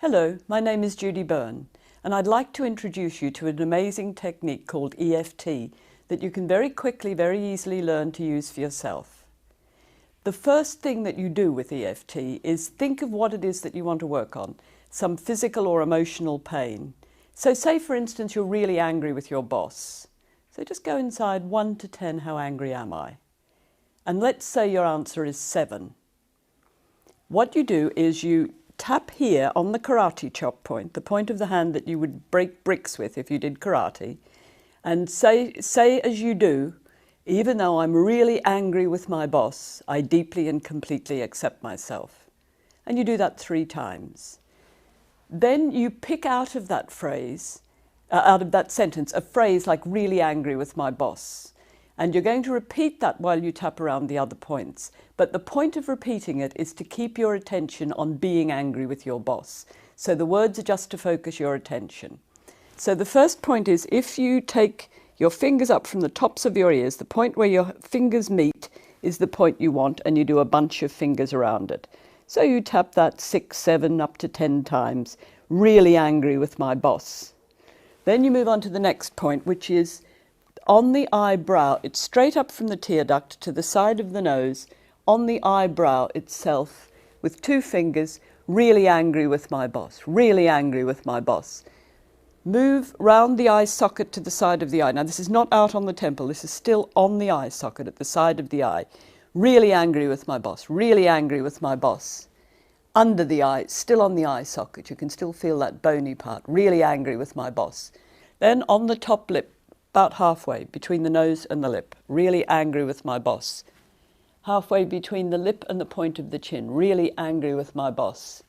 Hello, my name is Judy Byrne, and I'd like to introduce you to an amazing technique called EFT that you can very quickly, very easily learn to use for yourself. The first thing that you do with EFT is think of what it is that you want to work on, some physical or emotional pain. So say, for instance, you're really angry with your boss. So just go inside 1 to 10, how angry am I? And let's say your answer is 7. What you do is you tap here on the karate chop point, the point of the hand that you would break bricks with if you did karate, and say as you do, even though I'm really angry with my boss, I deeply and completely accept myself. And you do that 3 times. Then you pick out of that phrase, out of that sentence, a phrase like really angry with my boss. And you're going to repeat that while you tap around the other points. But the point of repeating it is to keep your attention on being angry with your boss. So the words are just to focus your attention. So the first point is, if you take your fingers up from the tops of your ears, the point where your fingers meet is the point you want, and you do a bunch of fingers around it. So you tap that 6, 7, up to 10 times, really angry with my boss. Then you move on to the next point, which is on the eyebrow. It's straight up from the tear duct to the side of the nose, on the eyebrow itself, with 2 fingers, really angry with my boss, really angry with my boss. Move round the eye socket to the side of the eye. Now this is not out on the temple, this is still on the eye socket at the side of the eye. Really angry with my boss, really angry with my boss. Under the eye, still on the eye socket, you can still feel that bony part, really angry with my boss. Then on the top lip, about halfway between the nose and the lip, really angry with my boss. Halfway between the lip and the point of the chin, really angry with my boss.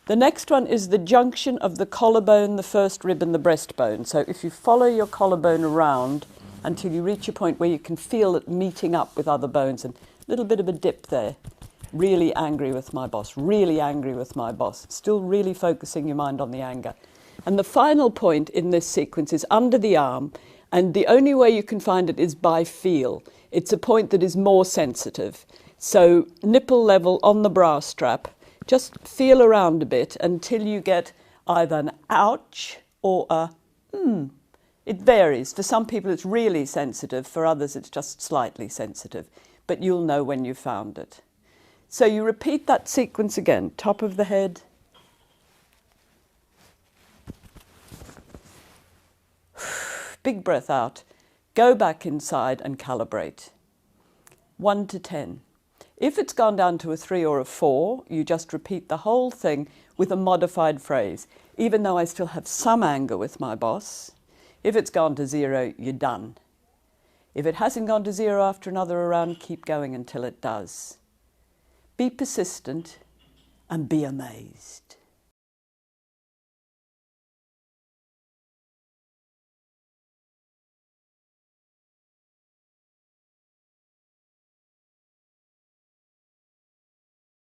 The next one is the junction of the collarbone, the first rib and the breastbone. So if you follow your collarbone around until you reach a point where you can feel it meeting up with other bones, and a little bit of a dip there. Really angry with my boss, really angry with my boss. Still really focusing your mind on the anger. And the final point in this sequence is under the arm, and the only way you can find it is by feel. It's a point that is more sensitive. So nipple level on the bra strap, just feel around a bit until you get either an ouch or a It varies. For some people it's really sensitive, for others it's just slightly sensitive. But you'll know when you've found it. So you repeat that sequence again, top of the head, big breath out, go back inside and calibrate. 1 to 10. If it's gone down to a 3 or a 4, you just repeat the whole thing with a modified phrase. Even though I still have some anger with my boss, if it's gone to 0, you're done. If it hasn't gone to 0 after another round, keep going until it does. Be persistent and be amazed.